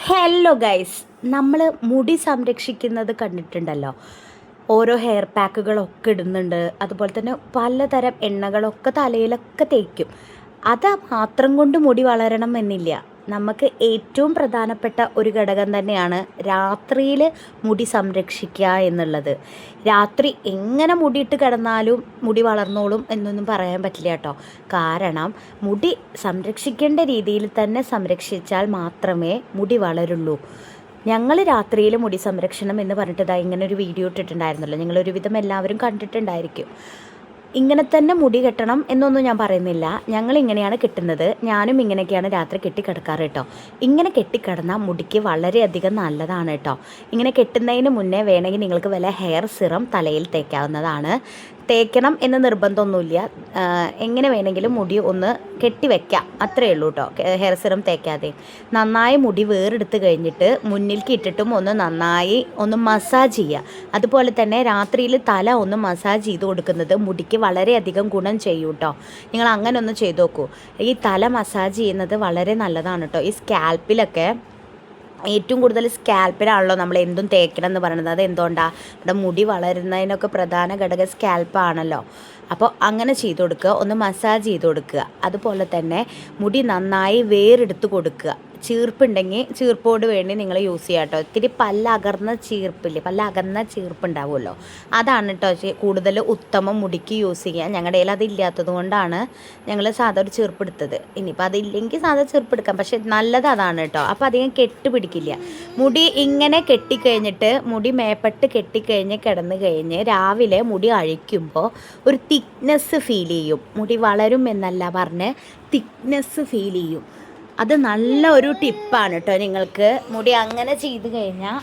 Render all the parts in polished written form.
Hello guys, നമ്മൾ മുടി സംരക്ഷിക്കുന്നത് കണ്ടിട്ടുണ്ടല്ലോ. ഓരോ ഹെയർ പാക്കുകളൊക്കെ ഇടുന്നുണ്ട്, അതുപോലെ തന്നെ പലതരം എണ്ണകളൊക്കെ തലയിലൊക്കെ തേക്കും. അത് മാത്രം കൊണ്ട് മുടി വളരണം എന്നില്ല. നമുക്ക് ഏറ്റവും പ്രധാനപ്പെട്ട ഒരു ഘടകം തന്നെയാണ് രാത്രിയിൽ മുടി സംരക്ഷിക്കുക എന്നുള്ളത്. രാത്രി എങ്ങനെ മുടിയിട്ട് കിടന്നാലും മുടി വളർന്നോളും എന്നൊന്നും പറയാൻ പറ്റില്ല കേട്ടോ. കാരണം മുടി സംരക്ഷിക്കേണ്ട രീതിയിൽ തന്നെ സംരക്ഷിച്ചാൽ മാത്രമേ മുടി വളരുള്ളൂ. ഞങ്ങൾ രാത്രിയിൽ മുടി സംരക്ഷണം എന്ന് പറഞ്ഞിട്ട് ഇങ്ങനെ ഒരു വീഡിയോ ഇട്ടിട്ടുണ്ടായിരുന്നല്ലോ. നിങ്ങളൊരുവിധം എല്ലാവരും കണ്ടിട്ടുണ്ടായിരിക്കും. ഇങ്ങനെ തന്നെ മുടി കെട്ടണം എന്നൊന്നും ഞാൻ പറയുന്നില്ല. ഞങ്ങൾ ഇങ്ങനെയാണ് കെട്ടുന്നത്. ഞാനും ഇങ്ങനെയൊക്കെയാണ് രാത്രി കെട്ടിക്കിടക്കാറ് കേട്ടോ. ഇങ്ങനെ കെട്ടിക്കിടന്നാൽ മുടിക്ക് വളരെയധികം നല്ലതാണ് കേട്ടോ. ഇങ്ങനെ കെട്ടുന്നതിന് മുന്നേ വേണമെങ്കിൽ നിങ്ങൾക്ക് വല്ല ഹെയർ സിറം തലയിൽ തേക്കാവുന്നതാണ്. തേക്കണം എന്ന് നിർബന്ധമൊന്നുമില്ല. എങ്ങനെ വേണമെങ്കിലും മുടി ഒന്ന് കെട്ടിവെക്കാം, അത്രയേ ഉള്ളൂ കേട്ടോ. ഹെയർ സിറം തേക്കാതെ നന്നായി മുടി വേറെടുത്ത് കഴിഞ്ഞിട്ട് മുന്നിലേക്ക് ഇട്ടിട്ടും ഒന്ന് നന്നായി ഒന്ന് മസാജ് ചെയ്യുക. അതുപോലെ തന്നെ രാത്രിയിൽ തല ഒന്ന് മസാജ് ചെയ്ത് കൊടുക്കുന്നത് മുടിക്ക് വളരെയധികം ഗുണം ചെയ്യും കേട്ടോ. നിങ്ങൾ അങ്ങനെ ഒന്ന് ചെയ്ത് നോക്കൂ. ഈ തല മസാജ് ചെയ്യുന്നത് വളരെ നല്ലതാണ് കേട്ടോ. ഈ സ്കാൽപ്പിലൊക്കെ ഏറ്റവും കൂടുതൽ സ്കാൽപ്പിലാണല്ലോ നമ്മൾ എന്തും തേക്കണം എന്ന് പറയുന്നത്. അത് എന്തുകൊണ്ടാണ്? ഇവിടെ മുടി വളരുന്നതിനൊക്കെ പ്രധാന ഘടകം സ്കാൽപ്പാണല്ലോ. അപ്പോൾ അങ്ങനെ ചെയ്ത് കൊടുക്കുക, ഒന്ന് മസാജ് ചെയ്ത് കൊടുക്കുക. അതുപോലെ തന്നെ മുടി നന്നായി വേറെടുത്ത് കൊടുക്കുക. ചീർപ്പുണ്ടെങ്കിൽ ചീർപ്പോട് വേണ്ടി നിങ്ങൾ യൂസ് ചെയ്യുക കേട്ടോ. ഇത്തിരി പല്ലകർന്ന ചീർപ്പുണ്ടാവുമല്ലോ, അതാണ് കേട്ടോ കൂടുതൽ ഉത്തമം മുടിക്ക് യൂസ് ചെയ്യാൻ. ഞങ്ങളുടെ കയ്യിൽ അതില്ലാത്തത് കൊണ്ടാണ് ഞങ്ങൾ സാധാ ഒരു ചീർപ്പെടുത്തത്. ഇനിയിപ്പോൾ അതില്ലെങ്കിൽ സാധാ ചീർപ്പെടുക്കാം, പക്ഷെ നല്ലത് അതാണ് കേട്ടോ. അപ്പോൾ അധികം കെട്ടുപിടിക്കില്ല. മുടി ഇങ്ങനെ കെട്ടിക്കഴിഞ്ഞിട്ട് മുടി മേപ്പെട്ട് കെട്ടിക്കഴിഞ്ഞ് കിടന്ന് കഴിഞ്ഞ് രാവിലെ മുടി അഴിക്കുമ്പോൾ ഒരു തിക്നെസ് ഫീൽ ചെയ്യും. മുടി വളരും എന്നല്ല പറഞ്ഞ് തിക്നെസ് ഫീൽ ചെയ്യും. അത് നല്ല ഒരു ടിപ്പാണ് കേട്ടോ. നിങ്ങൾക്ക് മുടി അങ്ങനെ ചെയ്ത് കഴിഞ്ഞാൽ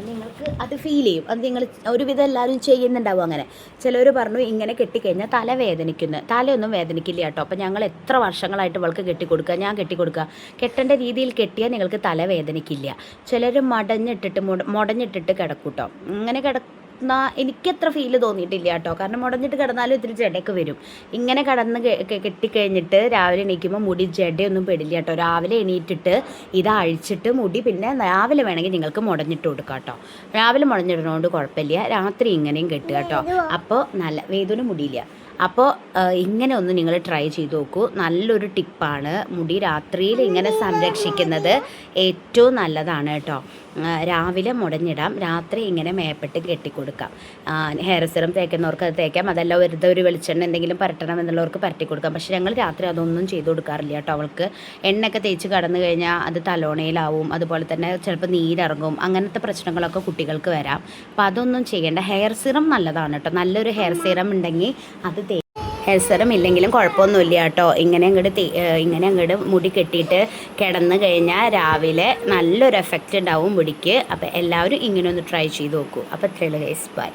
നിങ്ങൾക്ക് അത് ഫീൽ ചെയ്യും. അത് നിങ്ങൾ ഒരുവിധം എല്ലാവരും ചെയ്യുന്നുണ്ടാവും. അങ്ങനെ ചിലർ പറഞ്ഞു ഇങ്ങനെ കെട്ടിക്കഴിഞ്ഞാൽ തല വേദനിക്കുന്നു. തലയൊന്നും വേദനിക്കില്ല കേട്ടോ. അപ്പോൾ ഞങ്ങൾ എത്ര വർഷങ്ങളായിട്ട് ഇവൾക്ക് കെട്ടിക്കൊടുക്കുക, ഞാൻ കെട്ടിക്കൊടുക്കുക. കെട്ടേണ്ട രീതിയിൽ കെട്ടിയാൽ നിങ്ങൾക്ക് തല വേദനിക്കില്ല. ചിലർ മുടഞ്ഞിട്ടിട്ട് കിടക്കൂട്ടോ. ഇങ്ങനെ എനിക്കത്ര ഫീല് തോന്നിയിട്ടില്ല കേട്ടോ. കാരണം മുടഞ്ഞിട്ട് കിടന്നാലും ഇത്തിരി ജടയൊക്കെ വരും. ഇങ്ങനെ കെട്ടിക്കഴിഞ്ഞിട്ട് രാവിലെ എണീക്കുമ്പോൾ മുടി ജടയൊന്നും പെടില്ല കേട്ടോ. രാവിലെ എണീറ്റിട്ട് ഇത് അഴിച്ചിട്ട് മുടി പിന്നെ രാവിലെ വേണമെങ്കിൽ നിങ്ങൾക്ക് മുടഞ്ഞിട്ട് കൊടുക്കാം കേട്ടോ. രാവിലെ മുടഞ്ഞിടുന്നതുകൊണ്ട് കുഴപ്പമില്ല. രാത്രി ഇങ്ങനെയും കെട്ടുക കേട്ടോ. അപ്പോൾ നല്ല വേദന മുടിയില്ല. അപ്പോൾ ഇങ്ങനെ ഒന്ന് നിങ്ങൾ ട്രൈ ചെയ്ത് നോക്കൂ. നല്ലൊരു ടിപ്പാണ്. മുടി രാത്രിയിൽ ഇങ്ങനെ സംരക്ഷിക്കുന്നത് ഏറ്റവും നല്ലതാണ് കേട്ടോ. രാവിലെ മുടഞ്ഞിടാം, രാത്രി ഇങ്ങനെ മേപ്പെട്ട് കെട്ടിക്കൊടുക്കാം. ഹെയർ സിറം തേക്കുന്നവർക്ക് അത് തേക്കാം. അതല്ല വെറുതെ ഒരു വെളിച്ചെണ്ണ എന്തെങ്കിലും പരട്ടണം എന്നുള്ളവർക്ക് പരട്ടി കൊടുക്കാം. പക്ഷേ ഞങ്ങൾ രാത്രി അതൊന്നും ചെയ്ത് കൊടുക്കാറില്ല കേട്ടോ. അവൾക്ക് എണ്ണയൊക്കെ തേച്ച് കടന്നു കഴിഞ്ഞാൽ അത് തലോണയിലാവും. അതുപോലെ തന്നെ ചിലപ്പോൾ നീരിറങ്ങും. അങ്ങനത്തെ പ്രശ്നങ്ങളൊക്കെ കുട്ടികൾക്ക് വരാം. അപ്പോൾ അതൊന്നും ചെയ്യേണ്ട. ഹെയർ സിറം നല്ലതാണ് കേട്ടോ. നല്ലൊരു ഹെയർ സിറം ഉണ്ടെങ്കിൽ അത് ഹെയർ സിറം ഇല്ലെങ്കിലും കുഴപ്പമൊന്നുമില്ല കേട്ടോ. ഇങ്ങനെ അങ്ങോട്ട് മുടി കെട്ടിയിട്ട് കിടന്നു കഴിഞ്ഞാൽ രാവിലെ നല്ലൊരു എഫക്റ്റ് ഉണ്ടാവും മുടിക്ക്. അപ്പോൾ എല്ലാവരും ഇങ്ങനെ ഒന്ന് ട്രൈ ചെയ്ത് നോക്കൂ. അപ്പോൾ ഇത്രയുള്ളൂ ഗൈസ്, ബൈ.